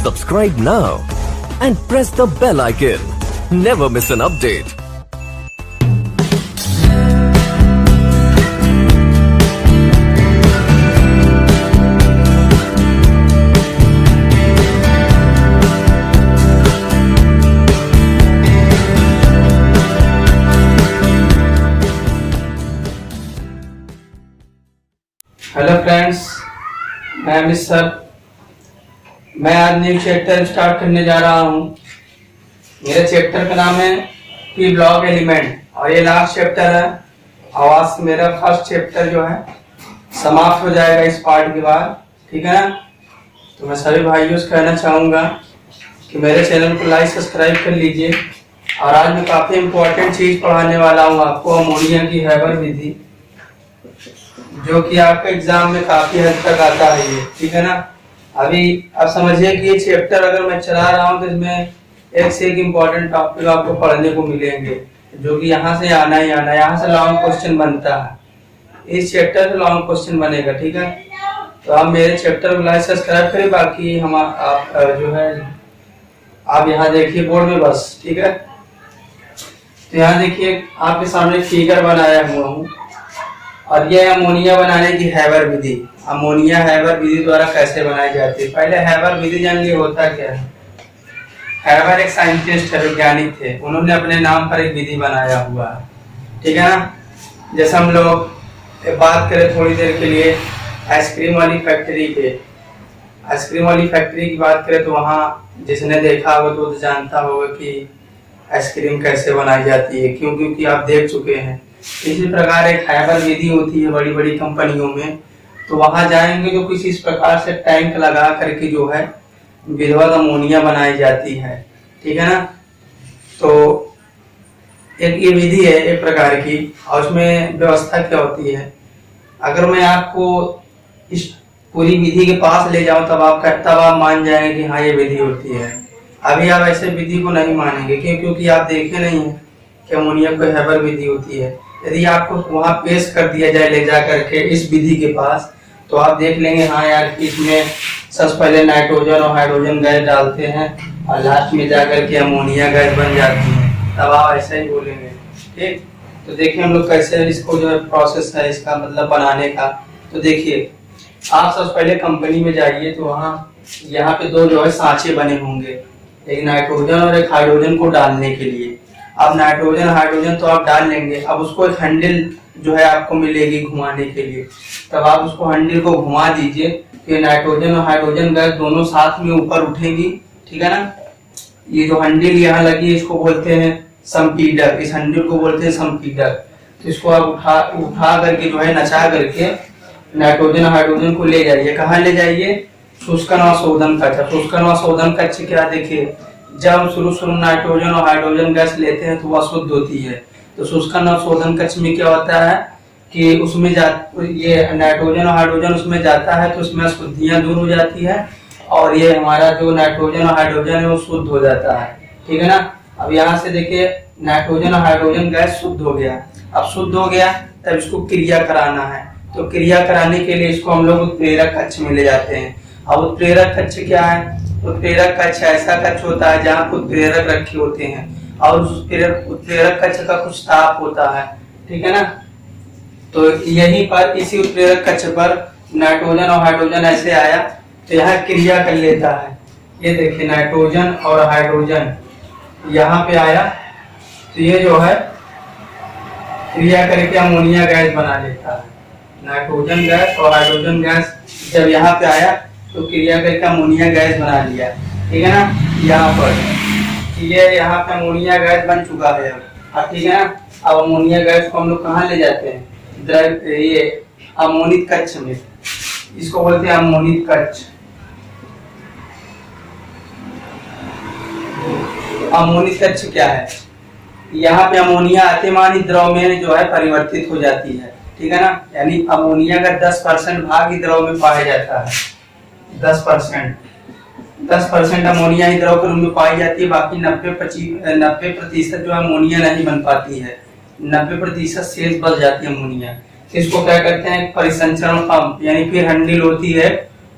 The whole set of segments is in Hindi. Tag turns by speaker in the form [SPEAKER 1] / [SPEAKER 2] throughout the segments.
[SPEAKER 1] Subscribe now and press the bell icon. Never miss an update.
[SPEAKER 2] Hello friends, मैं अमित सर। मैं आज न्यू चैप्टर स्टार्ट करने जा रहा हूँ। मेरे चैप्टर का नाम है पी ब्लॉक एलिमेंट और ये लास्ट चैप्टर है। और आज मेरा फर्स्ट चैप्टर जो है समाप्त हो जाएगा इस पार्ट के बाद, ठीक है ना। तो मैं सभी भाइयों से कहना चाहूँगा कि मेरे चैनल को लाइक सब्सक्राइब कर लीजिए। और आज मैं काफ़ी इम्पोर्टेंट चीज़ पढ़ाने वाला हूँ आपको, अमोनिया की हैबर विधि, जो कि आपके एग्जाम में काफी हद तक आता है ये, ठीक है ना। अभी आप समझिए कि ये चैप्टर अगर मैं चला रहा हूँ तो इसमें एक से एक इम्पोर्टेंट टॉपिक आपको पढ़ने को मिलेंगे, जो कि यहाँ से आना ही आना, यहाँ से लॉन्ग क्वेश्चन बनता है, इस चैप्टर से लॉन्ग क्वेश्चन बनेगा, ठीक है। तो आप मेरे चैप्टर को लाइक सब्सक्राइब करें। बाकी हम आप जो है आप यहाँ देखिए बोर्ड में बस, ठीक है। तो यहाँ देखिए आपके सामने फिगर बनाया हुआ हूँ और ये अमोनिया बनाने की हैबर विधि। अमोनिया हैबर विधि द्वारा कैसे बनाई जाती है, पहले हैबर विधि जान लिए होता क्या है। हैबर एक साइंटिस्ट है, वैज्ञानिक थे, उन्होंने अपने नाम पर एक विधि बनाया हुआ है, ठीक है ना। जैसे हम लोग बात करें थोड़ी देर के लिए आइसक्रीम वाली फैक्ट्री के, आइसक्रीम वाली फैक्ट्री की बात करें तो वहाँ जिसने देखा होगा तो जानता होगा कि आइसक्रीम कैसे बनाई जाती है, क्यों, क्योंकि आप देख चुके हैं। इसी प्रकार एक हैबर विधि होती है बड़ी बड़ी कंपनियों में, तो वहां जाएंगे तो कुछ इस प्रकार से टैंक लगा करके जो है विधवत अमोनिया बनाई जाती है, ठीक है ना। तो एक ये विधि है एक प्रकार की, और उसमें व्यवस्था क्या होती है। अगर मैं आपको इस पूरी विधि के पास ले जाऊं तब आप मान जाएंगे कि हाँ ये विधि होती है। अभी आप ऐसे विधि को नहीं मानेंगे, क्योंकि आप देखे नहीं है कि अमोनिया कोई हैबर विधि होती है। यदि आपको वहां पेश कर दिया जाए ले जा करके इस विधि के पास, तो आप देख लेंगे हाँ यार इसमें सबसे पहले नाइट्रोजन और हाइड्रोजन गैस डालते हैं और लास्ट में जाकर के अमोनिया गैस बन जाती है, तब आप ऐसा ही बोलेंगे, ठीक। तो देखिए हम लोग कैसे इसको जो है प्रोसेस है इसका मतलब बनाने का। तो देखिए आप सबसे पहले कंपनी में जाइए तो वहाँ यहाँ पे दो जो है सांचे बने होंगे, एक नाइट्रोजन और एक हाइड्रोजन को डालने के लिए। अब नाइट्रोजन हाइड्रोजन तो आप डाल लेंगे, अब उसको एक हैंडल जो है आपको मिलेगी घुमाने के लिए, तब आप उसको हैंडल को घुमा दीजिए कि नाइट्रोजन और हाइड्रोजन गैस दोनों साथ में ऊपर उठेंगी, ठीक है ना। ये जो हैंडल यहाँ लगी है इसको बोलते हैं संपीडक, इस हैंडल को बोलते हैं संपीडक। तो इसको आप उठा करके जो है नचा करके नाइट्रोजन और हाइड्रोजन को ले जाइए। कहाँ ले जाइए, शुष्कन और शोधन कक्ष। शुष्कन और शोधन कक्ष क्या, देखिए जब शुरू नाइट्रोजन और हाइड्रोजन गैस लेते हैं तो वह शुद्ध होती है। तो शुष्कन और शोधन कक्ष में क्या होता है कि उसमें ये नाइट्रोजन और हाइड्रोजन उसमें जाता है तो उसमें अशुद्धियां दूर हो जाती है और ये हमारा जो नाइट्रोजन और हाइड्रोजन है वो शुद्ध हो जाता है, ठीक है ना। अब यहाँ से देखिए नाइट्रोजन और हाइड्रोजन गैस शुद्ध हो गया। अब शुद्ध हो गया तब इसको क्रिया कराना है, तो क्रिया कराने के लिए इसको हम लोग उत्प्रेरक कक्ष में ले जाते हैं। अब उत्प्रेरक कक्ष क्या है, उत्प्रेरक कक्ष ऐसा कक्ष होता है जहाँ उत्प्रेरक रखे होते हैं और उस उत्प्रेरक कक्ष का कुछ ताप होता है, ठीक है ना। तो यहीं पर इसी उत्प्रेरक कक्ष पर नाइट्रोजन और हाइड्रोजन ऐसे आया तो यहाँ क्रिया कर लेता है। ये देखिए नाइट्रोजन और हाइड्रोजन यहाँ पे आया तो ये जो है क्रिया करके अमोनिया गैस बना लेता है। नाइट्रोजन गैस और हाइड्रोजन गैस जब यहाँ पे आया तो क्रिया करके अमोनिया गैस बना लिया, ठीक है ना। यहाँ पर ये यहाँ पे अमोनिया गैस बन चुका है अब, ठीक है ना। अब अमोनिया गैस को हम लोग कहाँ ले जाते हैं, ये अमोनित कक्ष में, इसको बोलते हैं अमोनित कक्ष। अमोनित कक्ष क्या है, यहाँ पे अमोनिया अतिमानी द्रव में जो है परिवर्तित हो जाती है, ठीक है ना। यानी अमोनिया का 10% भाग ही द्रव में पाया जाता है, 10% अमोनिया ही द्रव के रूप में पाई जाती है। बाकी 90% जो अमोनिया नहीं बन पाती है, 90% शेष बच जाती है अमोनिया। इसको क्या करते हैं, परिसंचरण पंप, यानी फिर हैंडल होती है,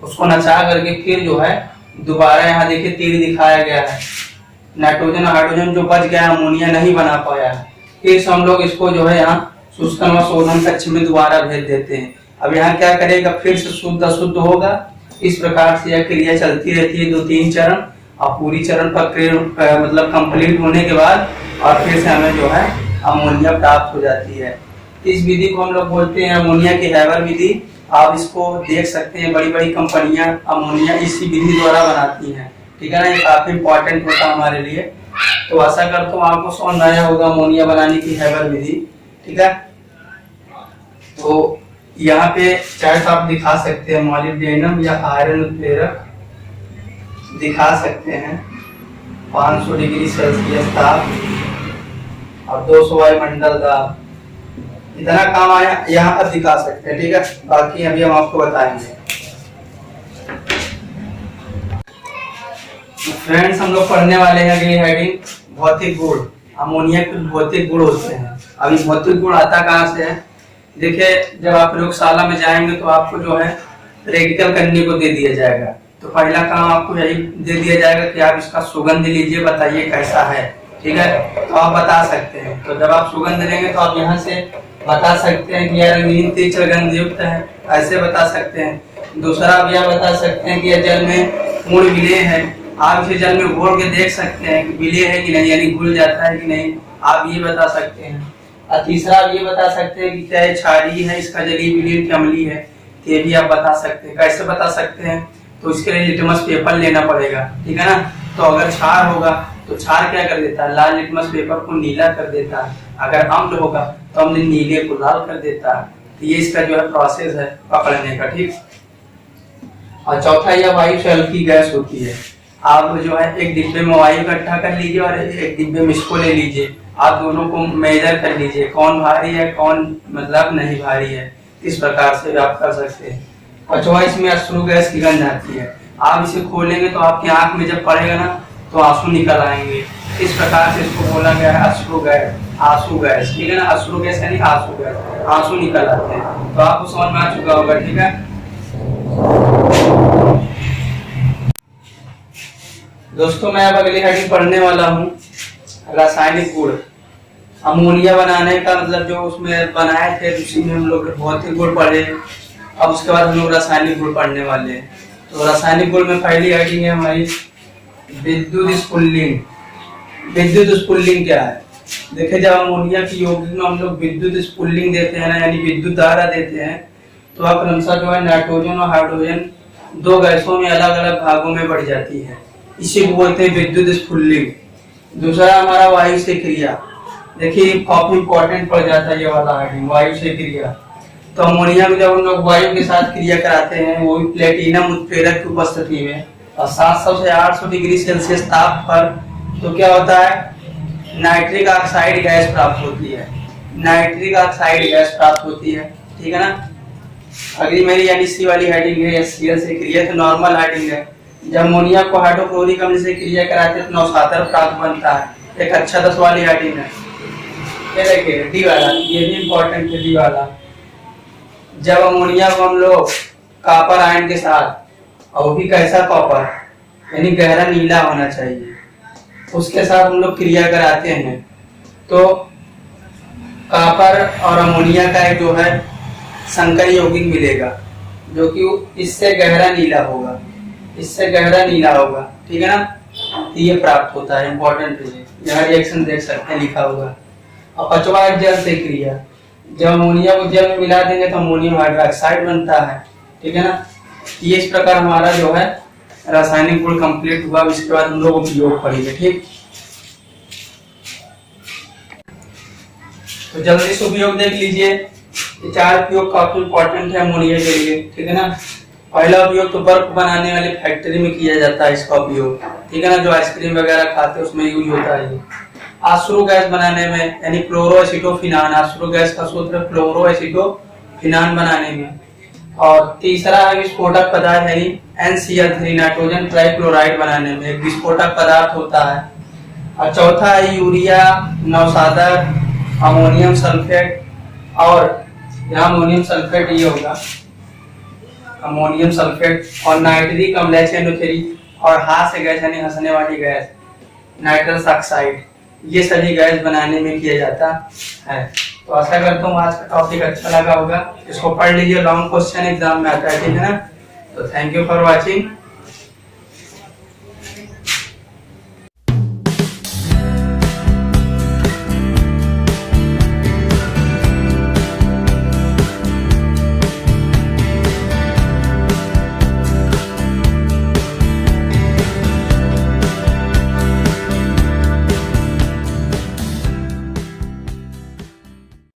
[SPEAKER 2] उसको नचा करके फिर जो है दोबारा यहाँ देखिए तीर दिखाया गया है, नाइट्रोजन हाइड्रोजन जो बच गया अमोनिया नहीं बना पाया है, फिर से हम लोग इसको जो है यहाँ शुष्कन व शोधन कक्ष में दोबारा भेज देते हैं। अब यहाँ क्या करेगा, फिर से शुद्ध अशुद्ध होगा। इस प्रकार से यह क्रिया चलती रहती है 2-3 चरण, और पूरी चरण प्रक्रिया मतलब कंप्लीट होने के बाद और फिर से हमें जो है अमोनिया प्राप्त हो जाती है। इस विधि को हम लोग बोलते हैं अमोनिया की हैबर विधि। आप इसको देख सकते हैं, बड़ी बड़ी कंपनियां अमोनिया इसी विधि द्वारा बनाती हैं, ठीक है ना। ये काफी इंपॉर्टेंट होता है हमारे लिए। तो आशा करता हूँ आपको समझ आया होगा अमोनिया बनाने की हैबर विधि, ठीक है। तो यहाँ पे चार्ट आप दिखा सकते हैं, मॉलिब्डेनम या आयरन उत्प्रेरक दिखा सकते हैं, 500 डिग्री सेल्सियस ताप और 200 वायुमंडल दाब, इतना काम आया यहाँ पर दिखा सकते हैं, ठीक है। बाकी अभी हम आपको बताएंगे। फ्रेंड्स, हम लोग पढ़ने वाले हैं अगली हेडिंग भौतिक गुण। अमोनिया के भौतिक गुण होते हैं। अभी भौतिक गुण आता कहाँ से है, देखिए जब आप प्रयोगशाला में जाएंगे तो आपको जो है प्रैक्टिकल करने को दे दिया जाएगा। तो पहला काम आपको यही दे दिया जाएगा कि आप इसका सुगंध लीजिए, बताइए कैसा है, ठीक है। तो आप बता सकते हैं। तो जब आप सुगंध लेंगे तो आप यहाँ से बता सकते हैं कि यह रंगीन तीक्ष्ण सुगंध युक्त है, ऐसे बता सकते हैं। दूसरा आप यह बता सकते हैं कि यह जल में पूर्ण विलेय है। आप इसे जल में घोल के देख सकते हैं कि विलेय है कि नहीं, यानी घुल जाता है कि नहीं, आप ये बता सकते हैं। और तीसरा आप ये बता सकते हैं कि क्या ये क्षारीय है, इसका जलीय विलीन कि अम्लीय है, ये भी आप बता सकते हैं। कैसे बता सकते हैं, तो इसके लिए लिटमस पेपर लेना पड़ेगा, ठीक है ना। तो अगर क्षार होगा तो क्षार क्या कर देता है, लाल लिटमस पेपर को नीला कर देता है। अगर अम्ल होगा तो अम्ल नीले को लाल कर देता है। तो ये इसका जो है प्रोसेस है पकड़ने का, ठीक। और चौथा, यह वायु से हल्की गैस होती है। आप जो है एक डिब्बे में वायु इकट्ठा कर लीजिए और एक डिब्बे में इसको ले लीजिए। आप दोनों को मेजर कर लीजिए, कौन भारी है कौन मतलब नहीं भारी है। इस प्रकार से आप कर सकते हैं। पांचवा, इसमें अश्रु गैस की गंध आती है। आप इसे खोलेंगे तो आपकी आंख में जब पड़ेगा ना तो आंसू निकल आएंगे। इस प्रकार से इसको बोला गया है अश्रु गैस, आंसू गैस, ठीक है ना। अश्रु गैस यानी आंसू गैस, आंसू निकल आते हैं। तो आपको समझ में आ चुका होगा, ठीक है। दोस्तों, मैं अब अगली हेडिंग पढ़ने वाला हूँ रासायनिक गुण। अमोनिया बनाने का मतलब जो उसमें बनाए थे उसी में हम लोग भौतिक गुण पढ़े। अब उसके बाद हम लोग रासायनिक गुण पढ़ने वाले हैं। तो रासायनिक गुण में पहली हेडिंग है हमारी विद्युत स्फुल्लिंग। विद्युत स्फुल्लिंग क्या है, देखिए जब अमोनिया की यौगिक में हम लोग विद्युत स्फुल्लिंग देते हैं ना, यानी विद्युत धारा देते हैं, तो वह क्रमशः जो है नाइट्रोजन और हाइड्रोजन दो गैसों में अलग अलग भागों में बढ़ जाती है। इसी को बोलते हैं विद्युत स्फुल्लिंग। दूसरा हमारा वायु से क्रिया। देखिए काफी इंपॉर्टेंट पड़ जाता है ये वाला हेडिंग, वायु से क्रिया। तो अमोनिया में जब हम लोग वायु के साथ क्रिया कराते हैं, वो भी प्लेटिनम उत्प्रेरक की उपस्थिति में और 700 से 800 डिग्री सेल्सियस ताप पर, तो क्या होता है, नाइट्रिक ऑक्साइड गैस प्राप्त होती है। नाइट्रिक ऑक्साइड गैस प्राप्त होती है, ठीक है ना। अगली मेरी यानी सी वाली हेडिंग है HCl से क्रिया। तो नॉर्मल हेडिंग है, जब अमोनिया को हाइड्रोक्लोरिक अम्ल से क्रिया कराते हैं तो नौसातर प्राप्त बनता है। एक अच्छा 10 वाली हेडिंग है, ये देखिए डी वाला, ये भी इंपॉर्टेंट है डी वाला। जब अमोनिया को हम लोग कॉपर आयन के साथ, और वो भी कैसा कॉपर, यानी गहरा नीला होना चाहिए, उसके साथ हम लोग क्रिया कराते हैं, तो कॉपर और अमोनिया का एक जो है संकर यौगिक मिलेगा, जो कि इससे गहरा नीला होगा, इससे गहरा नीला होगा, ठीक है ना। तो ये प्राप्त होता है, इंपॉर्टेंट है, यहाँ रिएक्शन देख सकते हैं लिखा हुआ। और पांचवा जल से क्रिया। जब अमोनिया को जल में मिला देंगे तो अमोनियम हाइड्रोक्साइड बनता है, ठीक है ना। ये इस प्रकार हमारा जो है रासायनिक गुण कंप्लीट हुआ। इसके बाद हम लोग उपयोग पढ़ेंगे, ठीक। तो जल्दी से उपयोग देख लीजिए। ये 4 उपयोग काफी इंपॉर्टेंट है अमोनिया के लिए, ठीक है ना। पहला उपयोग तो बर्फ बनाने वाली फैक्ट्री में किया जाता है इसका उपयोग, ठीक है ना। जो आइसक्रीम वगैरह खाते हैं उसमें यूज होता है। अश्रु गैस बनाने में, यानी क्लोरोएसिटोफिनान, अश्रु गैस का सूत्र क्लोरोएसिटोफिनान बनाने में। और तीसरा है विस्फोटक पदार्थ यानी NCl3 नाइट्रोजन ट्राइक्लोराइड बनाने में, एक विस्फोटक पदार्थ होता है। और चौथा है यूरिया, नौसादर, अमोनियम सल्फेट, और यहाँ अमोनियम सल्फेट ये होगा, अमोनियम सल्फेट, और नाइट्रिक अम्ल NO3 और हास्य गैस यानी हंसने वाली गैस, नाइट्रस ऑक्साइड, ये सभी गैस बनाने में किया जाता है। तो आशा करता हूँ आज का टॉपिक अच्छा लगा होगा, इसको पढ़ लीजिए, लॉन्ग क्वेश्चन एग्जाम में आता है, ठीक है ना। तो थैंक यू फॉर वॉचिंग।